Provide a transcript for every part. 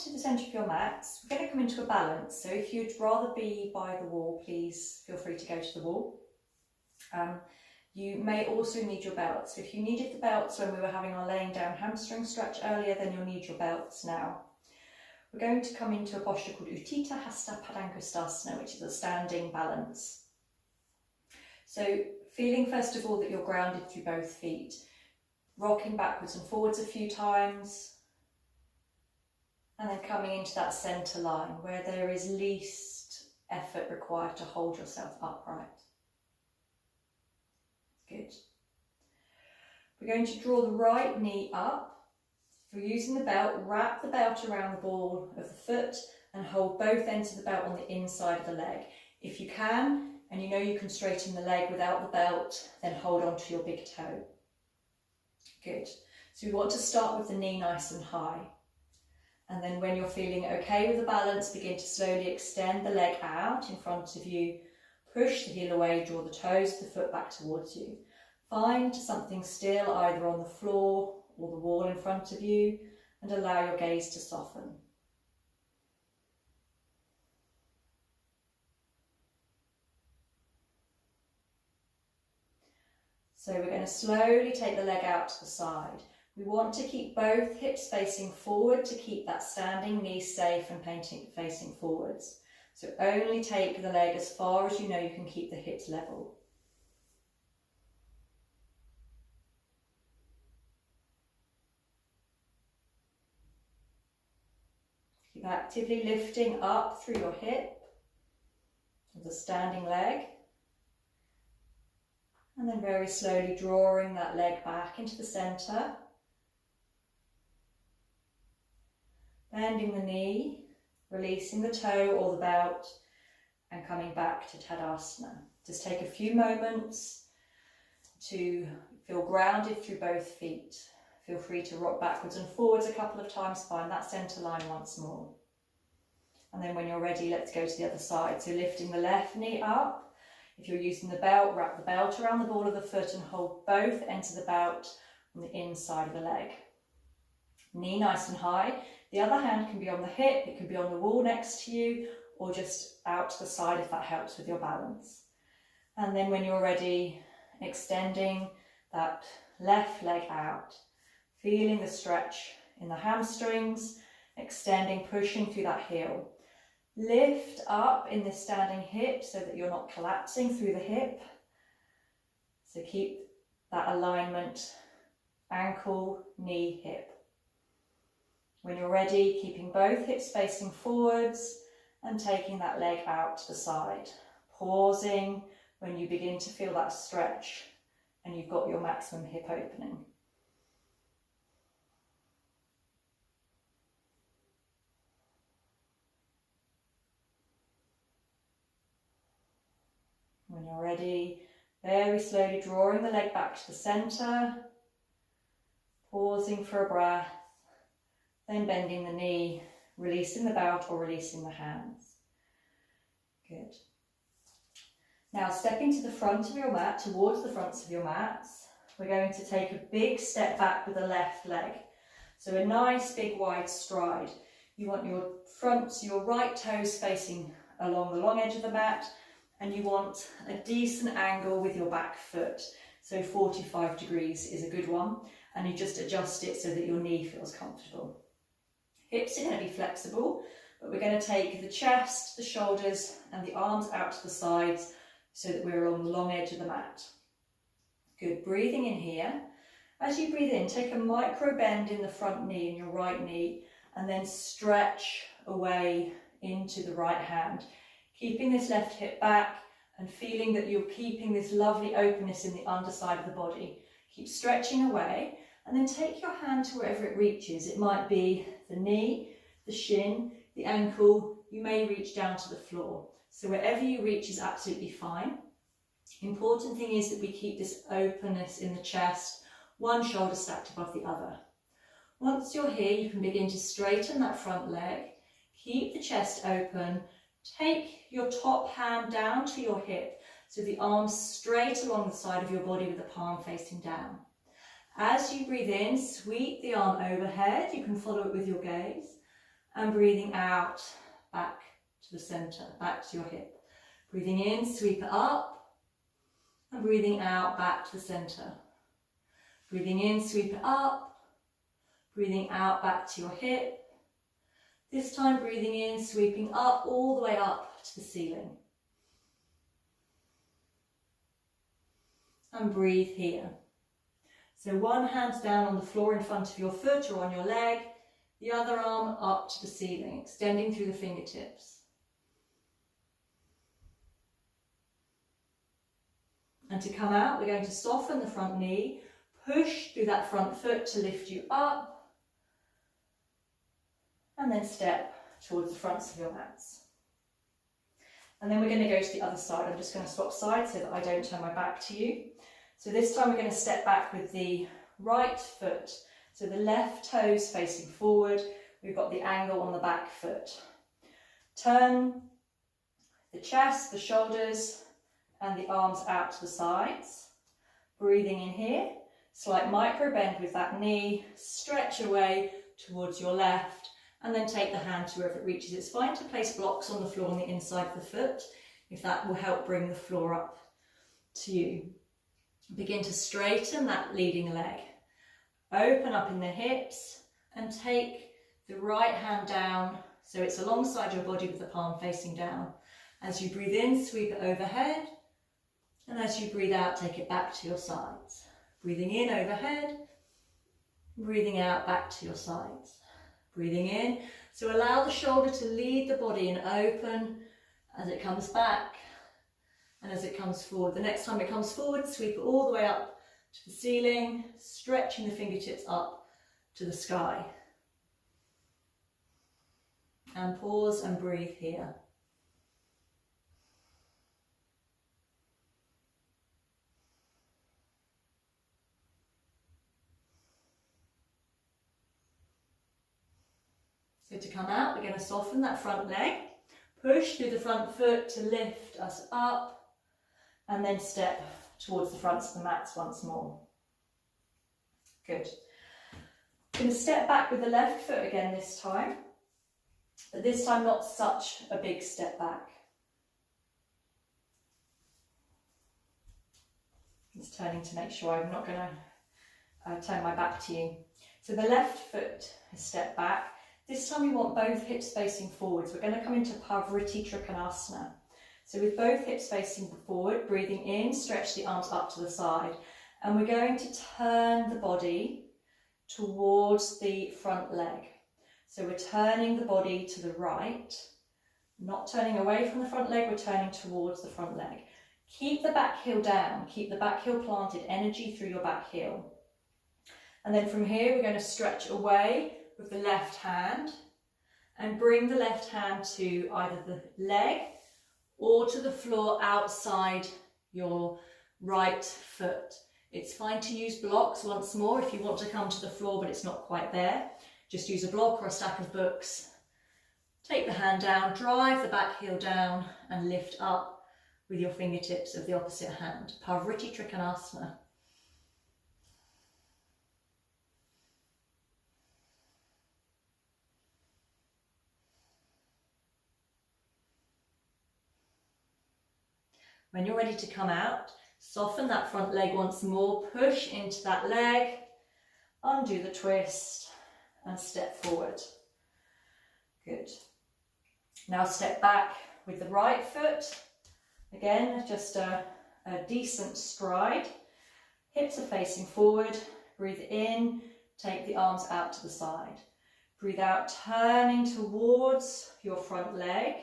to the centre of your mat, we're going to come into a balance. So if you'd rather be by the wall, please feel free to go to the wall. You may also need your belts. If you needed the belts when we were having our laying down hamstring stretch earlier, then you'll need your belts now. We're going to come into a posture called uttitha, hasta, padanghusthasana, which is a standing balance. So feeling first of all that you're grounded through both feet, rocking backwards and forwards a few times, and then coming into that centre line where there is least effort required to hold yourself upright. Good. We're going to draw the right knee up. If you're using the belt, wrap the belt around the ball of the foot and hold both ends of the belt on the inside of the leg. If you can, and you know you can straighten the leg without the belt, then hold on to your big toe. Good. So we want to start with the knee nice and high. And then when you're feeling okay with the balance, begin to slowly extend the leg out in front of you. Push the heel away, draw the toes of the foot back towards you. Find something still either on the floor or the wall in front of you and allow your gaze to soften. So we're going to slowly take the leg out to the side. We want to keep both hips facing forward to keep that standing knee safe and facing forwards. So only take the leg as far as you know you can keep the hips level. Keep actively lifting up through your hip of the standing leg. And then very slowly drawing that leg back into the centre. Bending the knee, releasing the toe or the belt, and coming back to Tadasana. Just take a few moments to feel grounded through both feet. Feel free to rock backwards and forwards a couple of times, find that centre line once more. And then when you're ready, let's go to the other side. So lifting the left knee up. If you're using the belt, wrap the belt around the ball of the foot and hold both ends of the belt on the inside of the leg. Knee nice and high. The other hand can be on the hip, it can be on the wall next to you, or just out to the side if that helps with your balance. And then when you're ready, extending that left leg out, feeling the stretch in the hamstrings, extending, pushing through that heel. Lift up in this standing hip so that you're not collapsing through the hip. So keep that alignment, ankle, knee, hip. When you're ready, keeping both hips facing forwards and taking that leg out to the side. Pausing when you begin to feel that stretch and you've got your maximum hip opening. When you're ready, very slowly drawing the leg back to the centre, pausing for a breath, then bending the knee, releasing the belt or releasing the hands. Good. Now stepping to the front of your mat, towards the fronts of your mats, we're going to take a big step back with the left leg. So a nice big wide stride. You want your right toes facing along the long edge of the mat, and you want a decent angle with your back foot. So 45 degrees is a good one, and you just adjust it so that your knee feels comfortable. Hips are going to be flexible, but we're going to take the chest, the shoulders and the arms out to the sides so that we're along the long edge of the mat. Good, breathing in here. As you breathe in, take a micro bend in the front knee, in your right knee, and then stretch away into the right hand. Keeping this left hip back and feeling that you're keeping this lovely openness in the underside of the body. Keep stretching away. And then take your hand to wherever it reaches. It might be the knee, the shin, the ankle. You may reach down to the floor. So wherever you reach is absolutely fine. Important thing is that we keep this openness in the chest, one shoulder stacked above the other. Once you're here, you can begin to straighten that front leg. Keep the chest open. Take your top hand down to your hip, so the arms straight along the side of your body with the palm facing down. As you breathe in, sweep the arm overhead. You can follow it with your gaze. and breathing out, back to the center, back to your hip. Breathing in, sweep it up, and breathing out, back to the center. Breathing in, sweep it up, breathing out, back to your hip. This time breathing in, sweeping up, all the way up to the ceiling. And breathe here. So one hand down on the floor in front of your foot or on your leg, the other arm up to the ceiling, extending through the fingertips. And to come out, we're going to soften the front knee, push through that front foot to lift you up, and then step towards the fronts of your mats. And then we're going to go to the other side. I'm just going to swap sides so that I don't turn my back to you. So this time we're going to step back with the right foot. So the left toes facing forward. We've got the angle on the back foot. Turn the chest, the shoulders, and the arms out to the sides. Breathing in here. Slight micro bend with that knee. Stretch away towards your left. And then take the hand to wherever it reaches. It's fine to place blocks on the floor on the inside of the foot, if that will help bring the floor up to you. Begin to straighten that leading leg. Open up in the hips and take the right hand down so it's alongside your body with the palm facing down. As you breathe in, sweep it overhead. And as you breathe out, take it back to your sides. Breathing in overhead, breathing out back to your sides. Breathing in, so allow the shoulder to lead the body and open as it comes back and as it comes forward. The next time it comes forward, sweep it all the way up to the ceiling, stretching the fingertips up to the sky. And pause and breathe here. So to come out, we're going to soften that front leg, push through the front foot to lift us up, and then step towards the fronts of the mats once more. Good. I'm going to step back with the left foot again this time, but this time not such a big step back. Just turning to make sure I'm not going to turn my back to you. So the left foot has stepped back. This time we want both hips facing forwards. We're going to come into parivrtta trikonasana. So with both hips facing forward, breathing in, stretch the arms up to the side. And we're going to turn the body towards the front leg. So we're turning the body to the right, not turning away from the front leg, we're turning towards the front leg. Keep the back heel down, keep the back heel planted, energy through your back heel. And then from here, we're going to stretch away with the left hand and bring the left hand to either the leg or to the floor outside your right foot. It's fine to use blocks once more if you want to come to the floor but it's not quite there. Just use a block or a stack of books. Take the hand down, drive the back heel down and lift up with your fingertips of the opposite hand. Parivrtta trikonasana. When you're ready to come out, soften that front leg once more, push into that leg, undo the twist and step forward. Good. Now step back with the right foot. Again, just a decent stride. Hips are facing forward. Breathe in, take the arms out to the side. Breathe out, turning towards your front leg.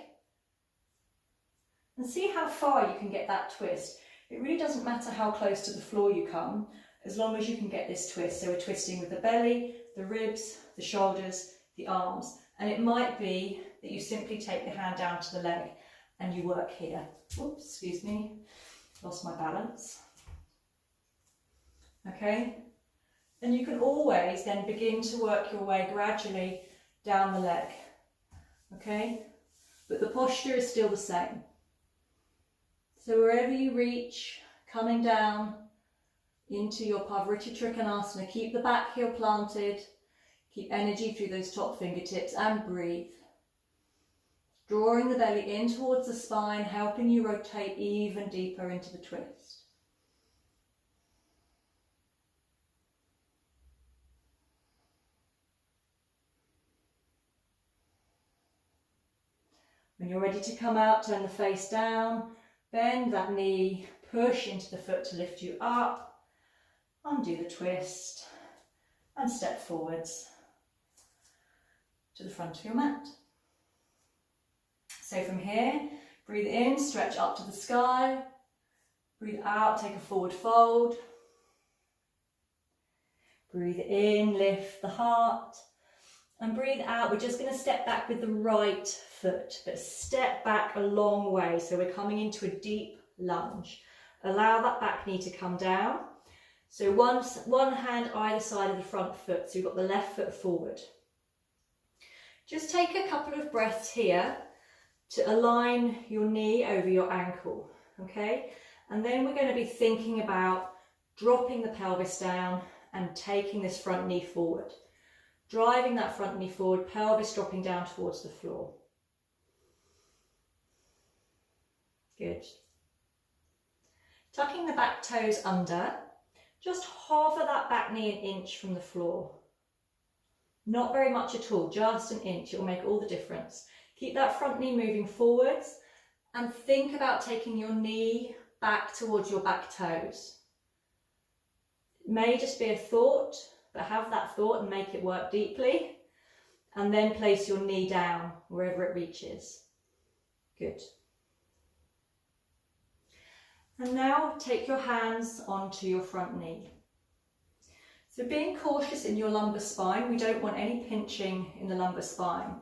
And see how far you can get that twist. It really doesn't matter how close to the floor you come, as long as you can get this twist. So we're twisting with the belly, the ribs, the shoulders, the arms. And it might be that you simply take the hand down to the leg and you work here. Oops, excuse me, lost my balance. Okay, and you can always then begin to work your way gradually down the leg. Okay, but the posture is still the same. So wherever you reach, coming down into your parivrtta trikonasana, keep the back heel planted, Keep energy through those top fingertips and breathe. Drawing the belly in towards the spine, helping you rotate even deeper into the twist. When you're ready to come out, turn the face down, bend that knee, push into the foot to lift you up, undo the twist, and step forwards to the front of your mat. So from here, breathe in, stretch up to the sky, breathe out, take a forward fold, breathe in, lift the heart, and breathe out. We're just going to step back with the right foot, but step back a long way. So we're coming into a deep lunge. Allow that back knee to come down. So one hand either side of the front foot. So you've got the left foot forward. Just take a couple of breaths here to align your knee over your ankle, okay? And then we're going to be thinking about dropping the pelvis down and taking this front knee forward. Driving that front knee forward, pelvis dropping down towards the floor. Good. Tucking the back toes under, just hover that back knee an inch from the floor. Not very much at all, just an inch. It will make all the difference. Keep that front knee moving forwards and think about taking your knee back towards your back toes. It may just be a thought, but have that thought and make it work deeply. And then place your knee down wherever it reaches. Good. And now take your hands onto your front knee. So being cautious in your lumbar spine, we don't want any pinching in the lumbar spine.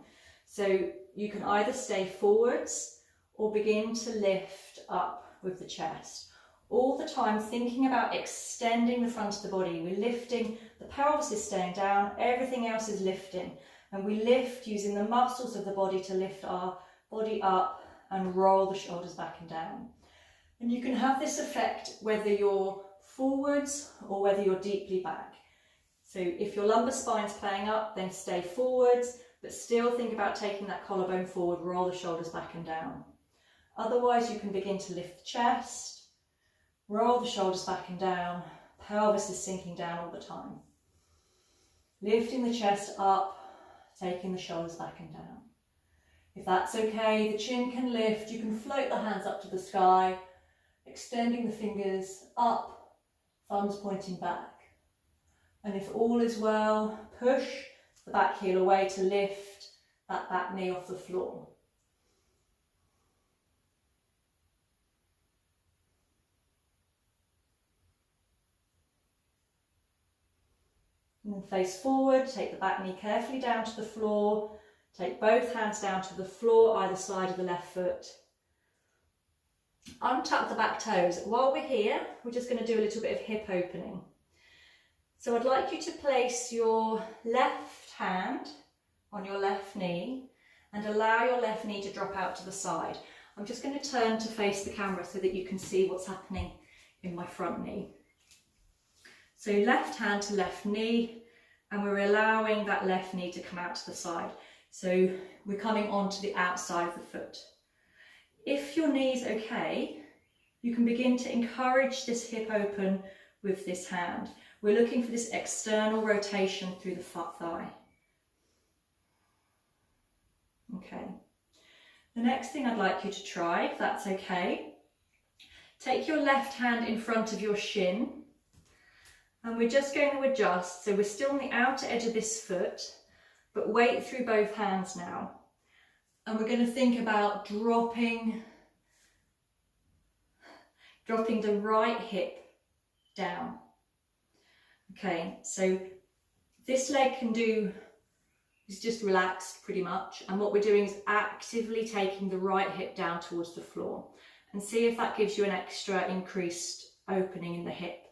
So you can either stay forwards or begin to lift up with the chest. All the time thinking about extending the front of the body. We're lifting, the pelvis is staying down, everything else is lifting. And we lift using the muscles of the body to lift our body up and roll the shoulders back and down. And you can have this effect whether you're forwards or whether you're deeply back. So if your lumbar spine's playing up, then stay forwards, but still think about taking that collarbone forward, roll the shoulders back and down. Otherwise, you can begin to lift the chest, roll the shoulders back and down, pelvis is sinking down all the time. Lifting the chest up, taking the shoulders back and down. If that's okay, the chin can lift, you can float the hands up to the sky, extending the fingers up, thumbs pointing back. And if all is well, push the back heel away to lift that back knee off the floor. And then face forward, take the back knee carefully down to the floor, take both hands down to the floor, either side of the left foot. Untuck the back toes. While we're here, we're just going to do a little bit of hip opening. So I'd like you to place your left hand on your left knee and allow your left knee to drop out to the side. I'm just going to turn to face the camera so that you can see what's happening in my front knee. So left hand to left knee, and we're allowing that left knee to come out to the side. So we're coming onto the outside of the foot. If your knee's okay, you can begin to encourage this hip open with this hand. We're looking for this external rotation through the thigh. Okay. The next thing I'd like you to try, if that's okay, take your left hand in front of your shin, and we're just going to adjust. So we're still on the outer edge of this foot, but weight through both hands now. And we're going to think about dropping the right hip down. Okay, so this leg is just relaxed pretty much, and what we're doing is actively taking the right hip down towards the floor, and see if that gives you an extra increased opening in the hip.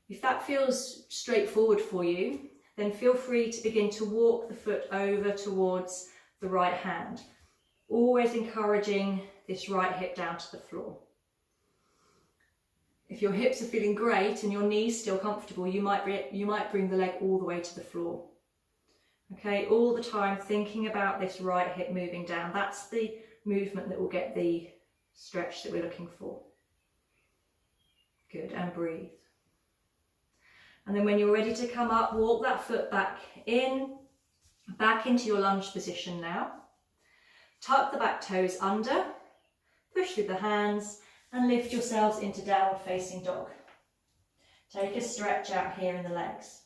If that feels straightforward for you, then feel free to begin to walk the foot over towards the right hand, always encouraging this right hip down to the floor. If your hips are feeling great and your knees still comfortable, you might bring the leg all the way to the floor. Okay, all the time thinking about this right hip moving down. That's the movement that will get the stretch that we're looking for. Good, and breathe. And then when you're ready to come up, walk that foot back into your lunge position now. Tuck the back toes under, push through the hands, and lift yourselves into downward facing dog. Take a stretch out here in the legs.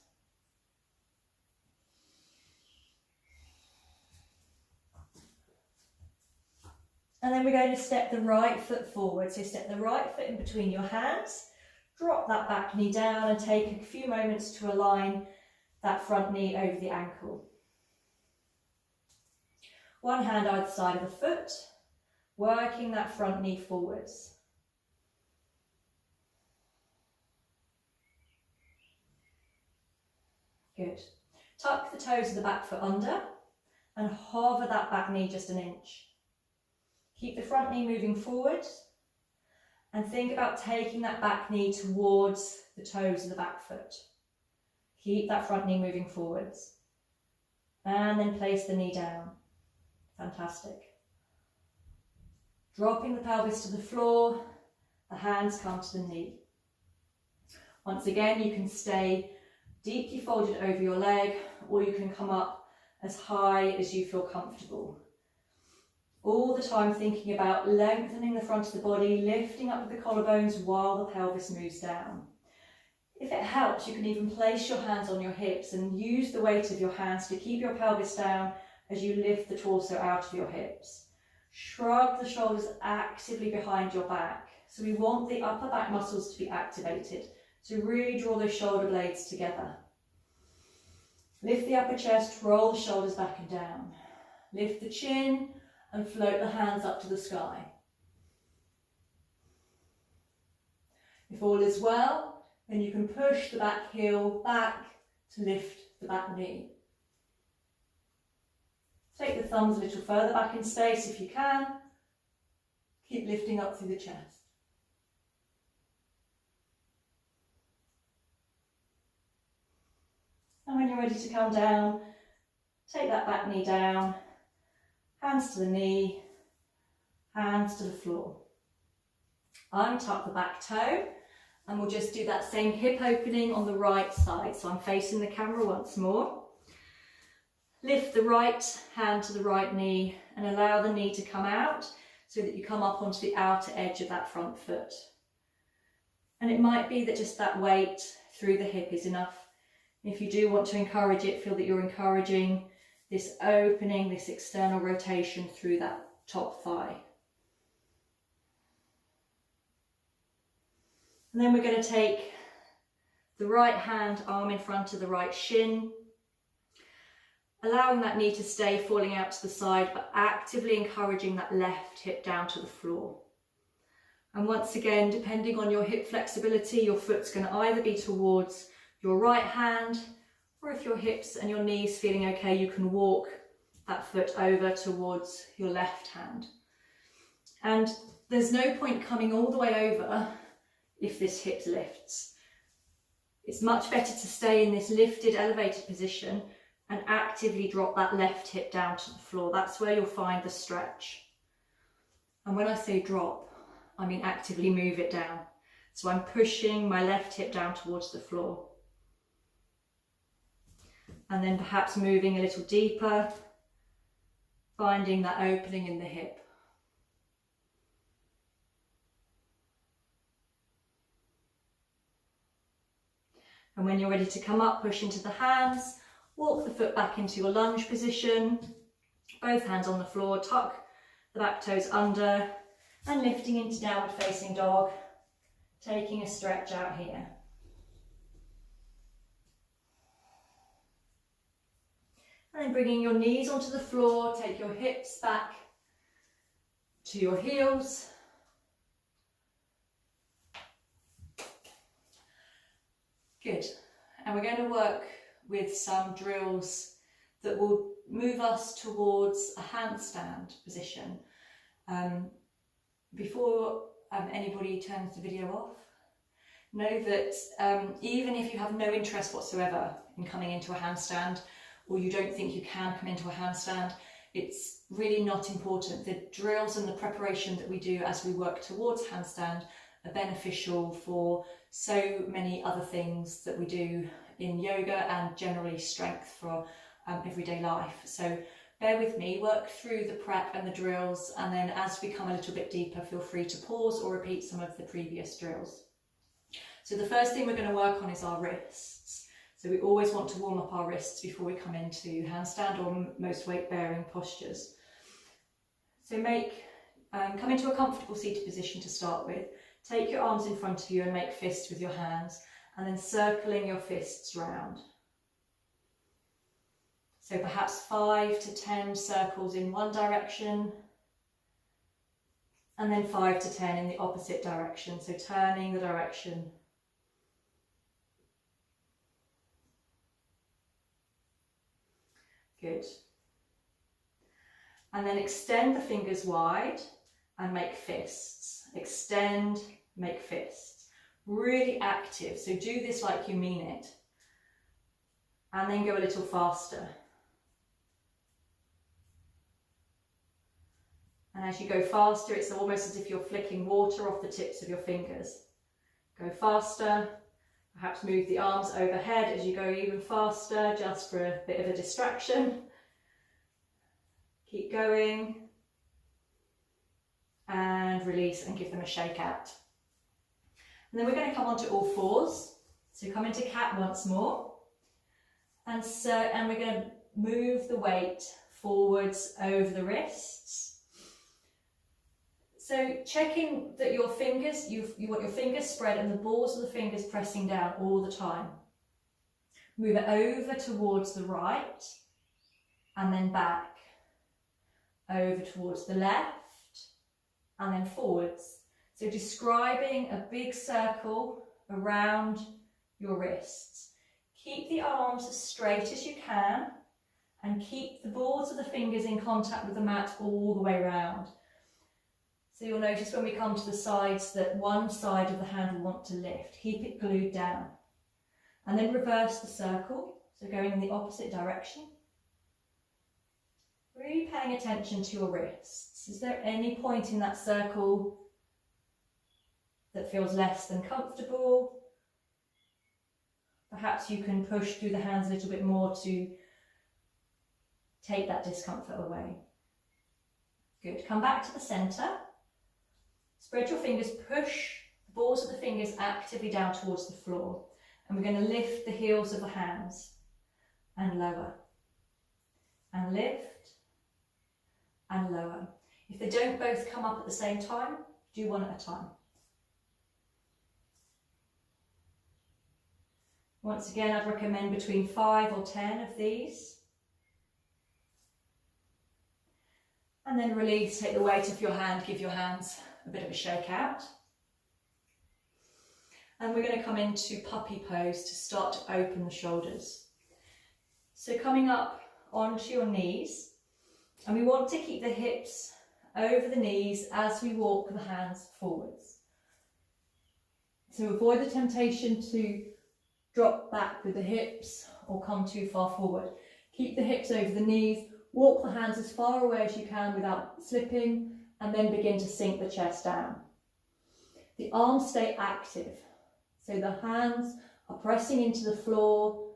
And then we're going to step the right foot forward. So step the right foot in between your hands, drop that back knee down and take a few moments to align that front knee over the ankle. One hand either side of the foot, working that front knee forwards. Good. Tuck the toes of the back foot under and hover that back knee just an inch. Keep the front knee moving forward and think about taking that back knee towards the toes of the back foot. Keep that front knee moving forwards. And then place the knee down. Fantastic. Dropping the pelvis to the floor, the hands come to the knee. Once again, you can stay deeply folded over your leg, or you can come up as high as you feel comfortable. All the time thinking about lengthening the front of the body, lifting up with the collarbones while the pelvis moves down. If it helps, you can even place your hands on your hips and use the weight of your hands to keep your pelvis down as you lift the torso out of your hips. Shrug the shoulders actively behind your back. So we want the upper back muscles to be activated. So really draw those shoulder blades together. Lift the upper chest, roll the shoulders back and down. Lift the chin and float the hands up to the sky. If all is well, then you can push the back heel back to lift the back knee. Take the thumbs a little further back in space if you can. Keep lifting up through the chest. And when you're ready to come down, take that back knee down, hands to the knee, hands to the floor. Untuck the back toe, and we'll just do that same hip opening on the right side. So I'm facing the camera once more. Lift the right hand to the right knee and allow the knee to come out so that you come up onto the outer edge of that front foot. And it might be that just that weight through the hip is enough. If you do want to encourage it, feel that you're encouraging this opening, this external rotation through that top thigh. And then we're going to take the right hand, arm in front of the right shin, allowing that knee to stay falling out to the side, but actively encouraging that left hip down to the floor. And once again, depending on your hip flexibility, your foot's going to either be towards your right hand, or if your hips and your knees feeling okay, you can walk that foot over towards your left hand. And there's no point coming all the way over if this hip lifts. It's much better to stay in this lifted, elevated position and actively drop that left hip down to the floor. That's where you'll find the stretch. And when I say drop, I mean actively move it down. So I'm pushing my left hip down towards the floor. And then perhaps moving a little deeper, finding that opening in the hip. And when you're ready to come up, push into the hands, walk the foot back into your lunge position, both hands on the floor, tuck the back toes under, and lifting into downward facing dog, taking a stretch out here. And then bringing your knees onto the floor, take your hips back to your heels. Good. And we're going to work with some drills that will move us towards a handstand position. Before anybody turns the video off, know that even if you have no interest whatsoever in coming into a handstand, or you don't think you can come into a handstand, it's really not important. The drills and the preparation that we do as we work towards handstand are beneficial for so many other things that we do in yoga and generally strength for everyday life. So bear with me, work through the prep and the drills, and then as we come a little bit deeper, feel free to pause or repeat some of the previous drills. So the first thing we're going to work on is our wrists. So we always want to warm up our wrists before we come into handstand or most weight-bearing postures. So come into a comfortable seated position to start with. Take your arms in front of you and make fists with your hands, and then circling your fists round. So perhaps 5 to 10 circles in one direction, and then 5 to 10 in the opposite direction. So turning the direction. Good. And then extend the fingers wide and make fists. Extend, make fists. Really active, so do this like you mean it. And then go a little faster. And as you go faster, it's almost as if you're flicking water off the tips of your fingers. Go faster. Perhaps move the arms overhead as you go even faster, just for a bit of a distraction. Keep going. And release and give them a shake out. And then we're going to come onto all fours. So come into cat once more. And we're going to move the weight forwards over the wrists. So checking that your fingers, you want your fingers spread and the balls of the fingers pressing down all the time. Move it over towards the right and then back. Over towards the left and then forwards. So describing a big circle around your wrists. Keep the arms as straight as you can and keep the balls of the fingers in contact with the mat all the way around. So you'll notice when we come to the sides that one side of the hand will want to lift. Keep it glued down. And then reverse the circle, so going in the opposite direction. Really paying attention to your wrists. Is there any point in that circle that feels less than comfortable? Perhaps you can push through the hands a little bit more to take that discomfort away. Good. Come back to the centre. Spread your fingers, push the balls of the fingers actively down towards the floor. And we're going to lift the heels of the hands and lower. And lift and lower. If they don't both come up at the same time, do one at a time. Once again, I'd recommend between 5 or 10 of these. And then release, take the weight off your hand, give your hands a bit of a shake out. And we're going to come into puppy pose to start to open the shoulders. So coming up onto your knees, and we want to keep the hips over the knees as we walk the hands forwards. So avoid the temptation to drop back with the hips or come too far forward. Keep the hips over the knees, walk the hands as far away as you can without slipping, and then begin to sink the chest down. The arms stay active, so the hands are pressing into the floor,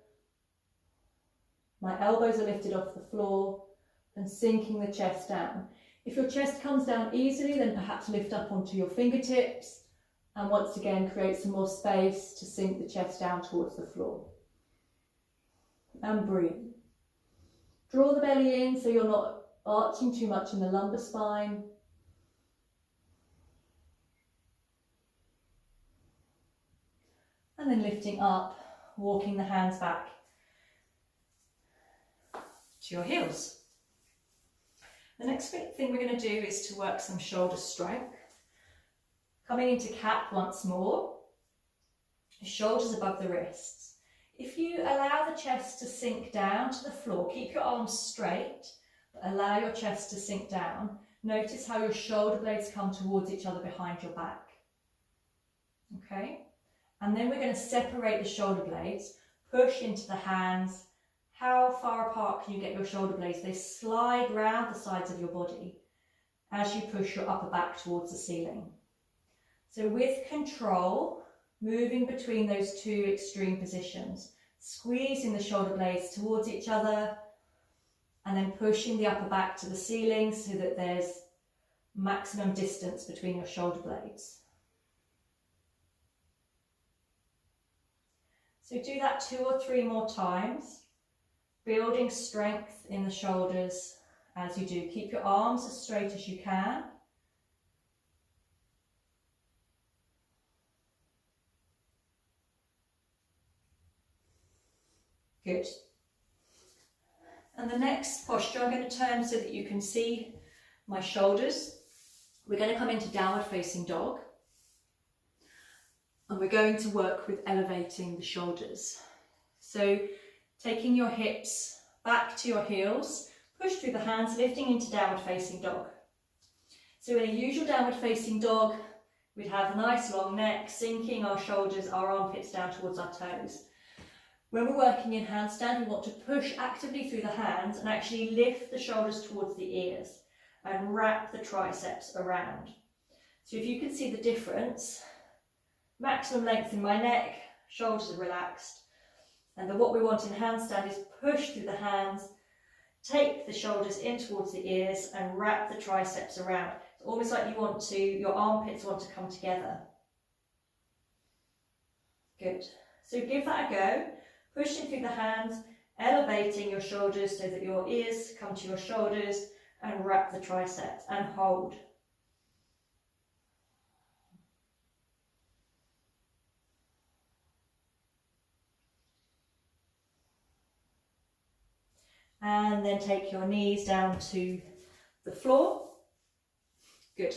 my elbows are lifted off the floor and sinking the chest down. If your chest comes down easily, then perhaps lift up onto your fingertips and once again create some more space to sink the chest down towards the floor. And breathe. Draw the belly in so you're not arching too much in the lumbar spine. And then lifting up, walking the hands back to your heels. The next thing we're going to do is to work some shoulder strength. Coming into cat once more, shoulders above the wrists. If you allow the chest to sink down to the floor, keep your arms straight, but allow your chest to sink down. Notice how your shoulder blades come towards each other behind your back. Okay? And then we're going to separate the shoulder blades, push into the hands, how far apart can you get your shoulder blades? They slide round the sides of your body as you push your upper back towards the ceiling. So with control, moving between those two extreme positions, squeezing the shoulder blades towards each other and then pushing the upper back to the ceiling so that there's maximum distance between your shoulder blades. So do that 2 or 3 more times, building strength in the shoulders as you do. Keep your arms as straight as you can. Good. And the next posture, I'm going to turn so that you can see my shoulders. We're going to come into downward facing dog. And we're going to work with elevating the shoulders. So taking your hips back to your heels, push through the hands, lifting into downward facing dog. So in a usual downward facing dog, we'd have a nice long neck, sinking our shoulders, our armpits down towards our toes. When we're working in handstand, we want to push actively through the hands and actually lift the shoulders towards the ears and wrap the triceps around. So if you can see the difference, maximum length in my neck, shoulders are relaxed. And then what we want in handstand is push through the hands, take the shoulders in towards the ears and wrap the triceps around. It's almost like you want to, your armpits want to come together. Good. So give that a go. Pushing through the hands, elevating your shoulders so that your ears come to your shoulders and wrap the triceps and hold. And then take your knees down to the floor. Good.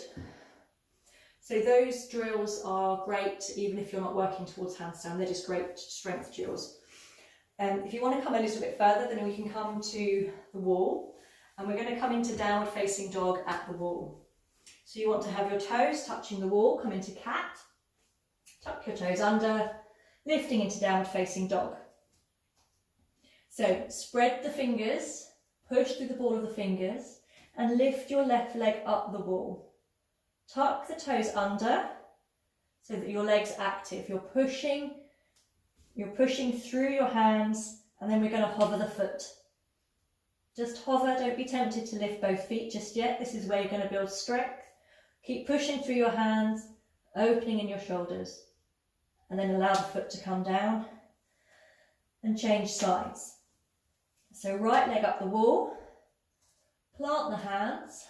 So those drills are great even if you're not working towards handstand, they're just great strength drills. If you want to come a little bit further, then we can come to the wall and we're going to come into downward facing dog at the wall. So you want to have your toes touching the wall, come into cat, tuck your toes under, lifting into downward facing dog. So spread the fingers, push through the ball of the fingers and lift your left leg up the wall. Tuck the toes under so that your leg's active. You're pushing through your hands and then we're going to hover the foot. Just hover, don't be tempted to lift both feet just yet. This is where you're going to build strength. Keep pushing through your hands, opening in your shoulders and then allow the foot to come down and change sides. So right leg up the wall, plant the hands,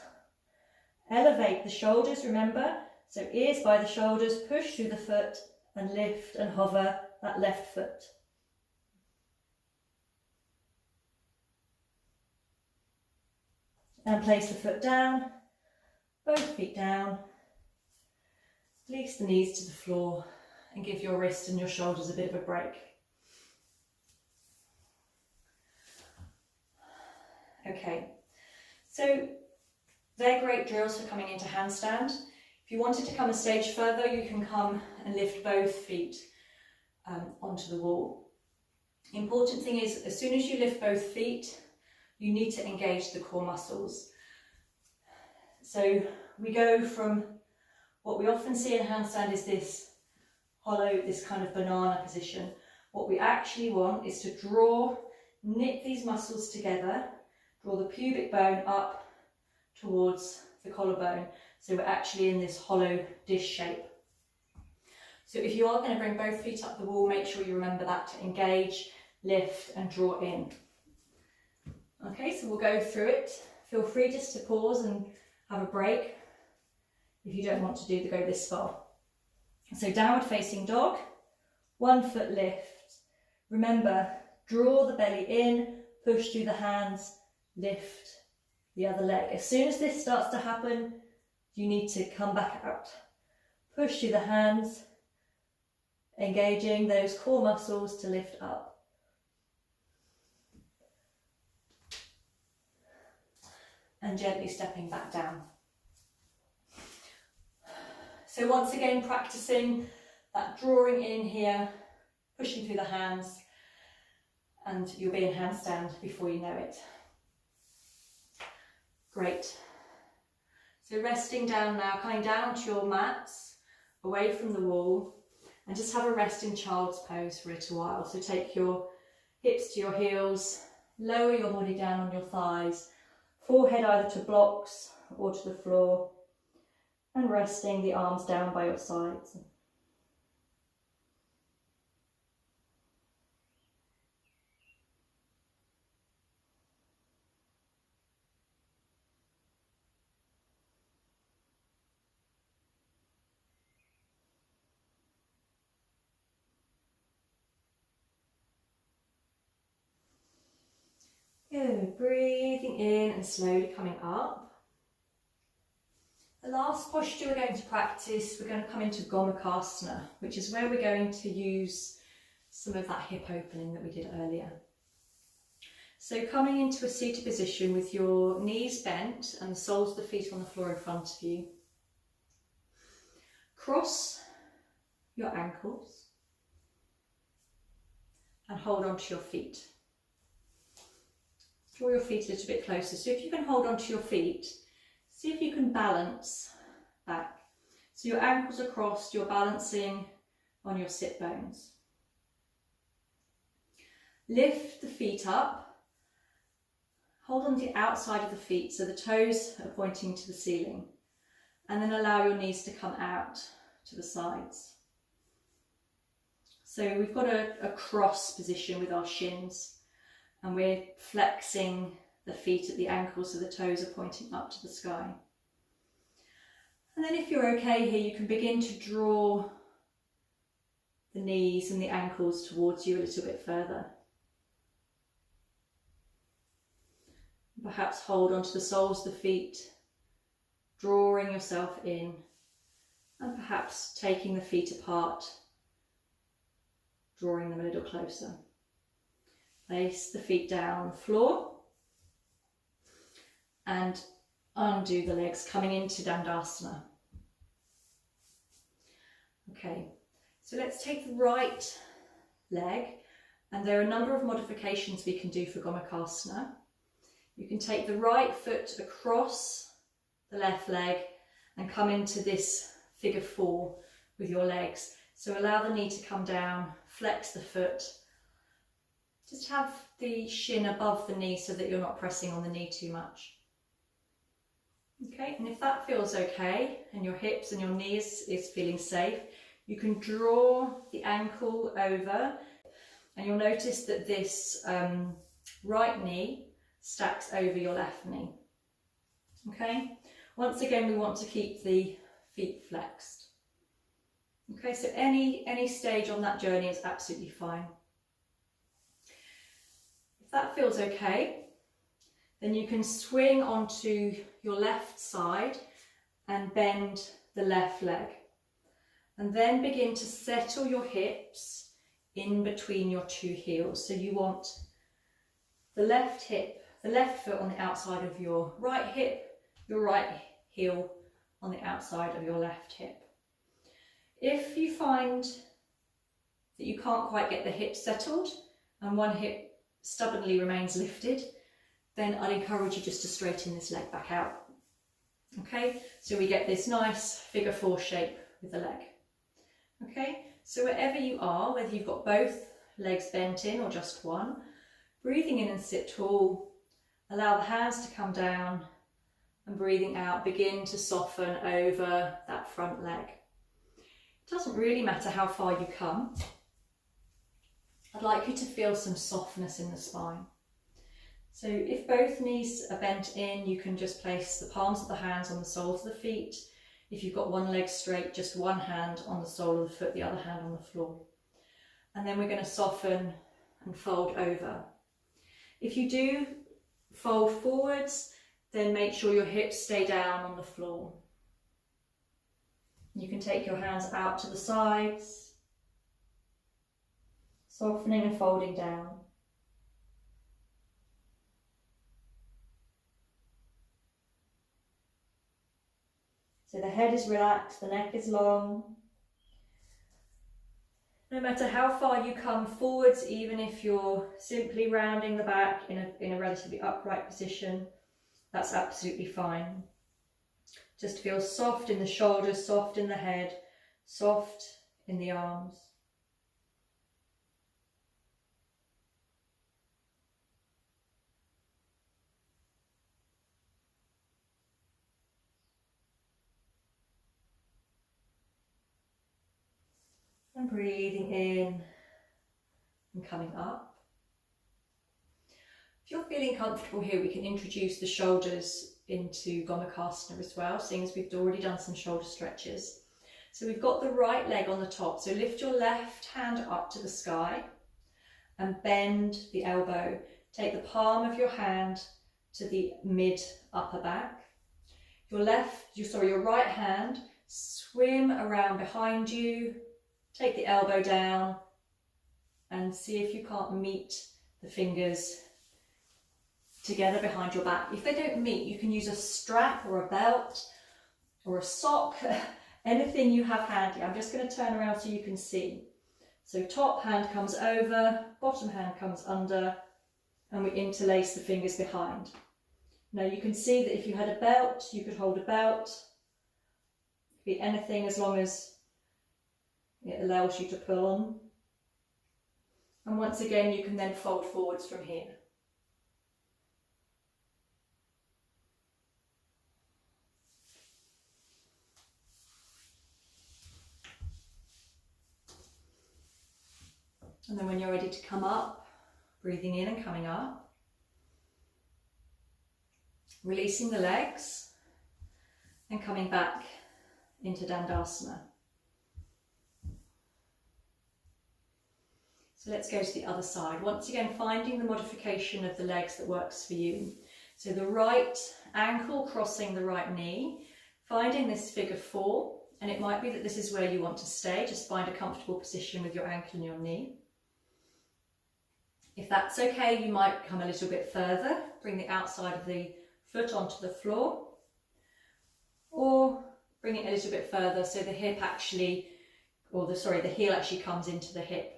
elevate the shoulders, remember, so ears by the shoulders, push through the foot and lift and hover that left foot. And place the foot down, both feet down, release the knees to the floor and give your wrist and your shoulders a bit of a break. Okay, so they're great drills for coming into handstand. If you wanted to come a stage further, you can come and lift both feet onto the wall. The important thing is, as soon as you lift both feet, you need to engage the core muscles. So we go from what we often see in handstand is this hollow, this kind of banana position. What we actually want is to knit these muscles together, draw the pubic bone up towards the collarbone. So we're actually in this hollow dish shape. So if you are going to bring both feet up the wall, make sure you remember that to engage, lift and draw in. Okay, so we'll go through it. Feel free just to pause and have a break if you don't want to go this far. So downward facing dog, 1 foot lift. Remember, draw the belly in, push through the hands, lift the other leg. As soon as this starts to happen, you need to come back out. Push through the hands, engaging those core muscles to lift up. And gently stepping back down. So once again, practicing that drawing in here, pushing through the hands, and you'll be in handstand before you know it. Great. So resting down now, coming down to your mats, away from the wall, and just have a rest in child's pose for a little while. So take your hips to your heels, lower your body down on your thighs, forehead either to blocks or to the floor, and resting the arms down by your sides. Good, breathing in and slowly coming up. The last posture we're going to practice, we're going to come into gomukhasana, which is where we're going to use some of that hip opening that we did earlier. So coming into a seated position with your knees bent and the soles of the feet on the floor in front of you. Cross your ankles and hold onto your feet. Draw your feet a little bit closer. So if you can hold onto your feet, see if you can balance back. So your ankles are crossed, you're balancing on your sit bones. Lift the feet up. Hold on to the outside of the feet so the toes are pointing to the ceiling. And then allow your knees to come out to the sides. So we've got a cross position with our shins. And we're flexing the feet at the ankles so the toes are pointing up to the sky. And then if you're okay here, you can begin to draw the knees and the ankles towards you a little bit further. Perhaps hold onto the soles of the feet, drawing yourself in, and perhaps taking the feet apart, drawing them a little closer. Place the feet down on the floor and undo the legs, coming into dandasana. Okay, so let's take the right leg, and there are a number of modifications we can do for gomukhasana. You can take the right foot across the left leg and come into this figure 4 with your legs. So allow the knee to come down, flex the foot. Just have the shin above the knee so that you're not pressing on the knee too much. Okay, and if that feels okay and your hips and your knees is feeling safe, you can draw the ankle over, and you'll notice that this right knee stacks over your left knee. Okay, once again we want to keep the feet flexed. Okay, so any stage on that journey is absolutely fine. If that feels okay, then you can swing onto your left side and bend the left leg. And then begin to settle your hips in between your two heels. So you want the left hip, the left foot on the outside of your right hip, your right heel on the outside of your left hip. If you find that you can't quite get the hips settled and one hip stubbornly remains lifted, then I'd encourage you just to straighten this leg back out. Okay, so we get this nice figure 4 shape with the leg. Okay, so wherever you are, whether you've got both legs bent in or just one, breathing in and sit tall, allow the hands to come down, and breathing out, begin to soften over that front leg. It doesn't really matter how far you come. I'd like you to feel some softness in the spine. So if both knees are bent in, you can just place the palms of the hands on the soles of the feet. If you've got one leg straight, just one hand on the sole of the foot, the other hand on the floor. And then we're going to soften and fold over. If you do fold forwards, then make sure your hips stay down on the floor. You can take your hands out to the sides, softening and folding down. So the head is relaxed, the neck is long. No matter how far you come forwards, even if you're simply rounding the back in a relatively upright position, that's absolutely fine. Just feel soft in the shoulders, soft in the head, soft in the arms. And breathing in and coming up. If you're feeling comfortable here, we can introduce the shoulders into gomukhasana as well, seeing as we've already done some shoulder stretches. So we've got the right leg on the top, so lift your left hand up to the sky and bend the elbow. Take the palm of your hand to the mid upper back. Your right hand, swim around behind you, take the elbow down and see if you can't meet the fingers together behind your back. If they don't meet, you can use a strap or a belt or a sock, anything you have handy. I'm just going to turn around so you can see. So top hand comes over, bottom hand comes under, and we interlace the fingers behind. Now you can see that if you had a belt, you could hold a belt. It could be anything as long as it allows you to pull on. And once again, you can then fold forwards from here. And then when you're ready to come up, breathing in and coming up, releasing the legs and coming back into Dandasana. So let's go to the other side. Once again, finding the modification of the legs that works for you. So the right ankle crossing the right knee, finding this figure 4, and it might be that this is where you want to stay. Just find a comfortable position with your ankle and your knee. If that's okay, you might come a little bit further, bring the outside of the foot onto the floor, or bring it a little bit further so the hip actually, the heel actually comes into the hip.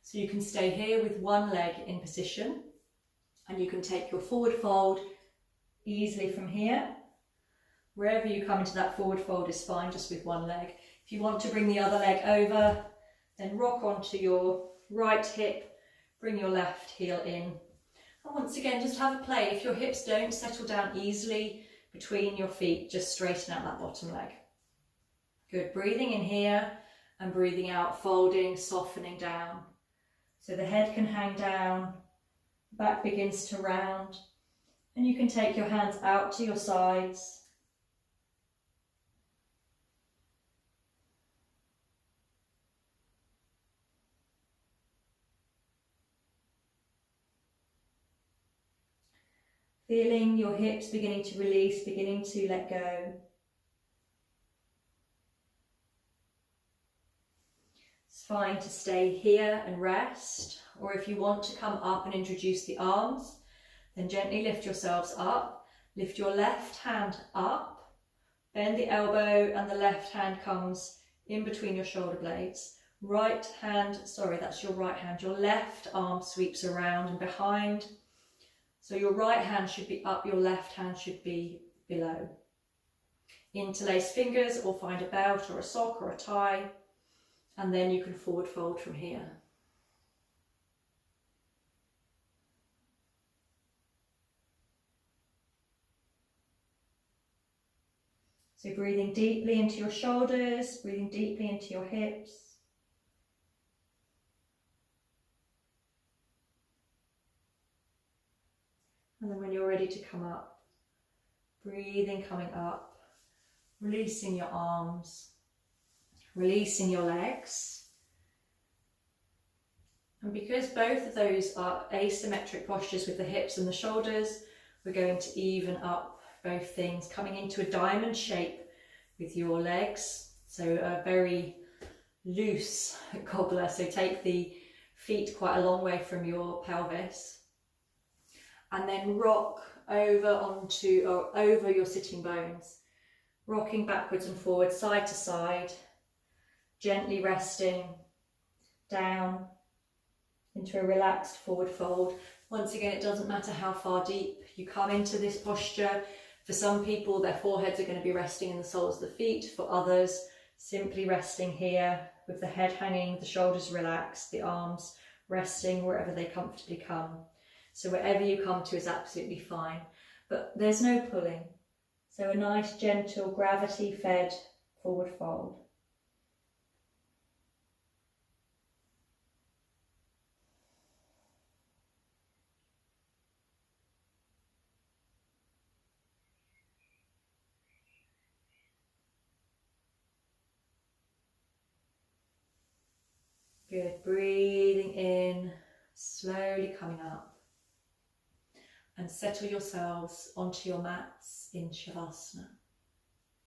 So you can stay here with one leg in position, and you can take your forward fold easily from here. Wherever you come into that forward fold is fine, just with one leg. If you want to bring the other leg over, then rock onto your right hip, bring your left heel in. And once again, just have a play. If your hips don't settle down easily between your feet, just straighten out that bottom leg. Good, breathing in here and breathing out, folding, softening down. So the head can hang down, back begins to round, and you can take your hands out to your sides. Feeling your hips beginning to release, beginning to let go. It's fine to stay here and rest, or if you want to come up and introduce the arms, then gently lift yourselves up. Lift your left hand up, bend the elbow and the left hand comes in between your shoulder blades. That's your right hand. Your left arm sweeps around and behind. So your right hand should be up, your left hand should be below. Interlace fingers or find a belt or a sock or a tie, and then you can forward fold from here. So breathing deeply into your shoulders, breathing deeply into your hips. And then when you're ready to come up, breathing, coming up, releasing your arms, releasing your legs. And because both of those are asymmetric postures with the hips and the shoulders, we're going to even up both things, coming into a diamond shape with your legs. So a very loose cobbler. So take the feet quite a long way from your pelvis. And then rock over your sitting bones, rocking backwards and forwards, side to side, gently resting, down into a relaxed forward fold. Once again, it doesn't matter how far deep you come into this posture. For some people, their foreheads are going to be resting in the soles of the feet. For others, simply resting here with the head hanging, the shoulders relaxed, the arms resting wherever they comfortably come. So wherever you come to is absolutely fine, but there's no pulling. So a nice, gentle, gravity-fed forward fold. Good, breathing in, slowly coming up. And settle yourselves onto your mats in Shavasana.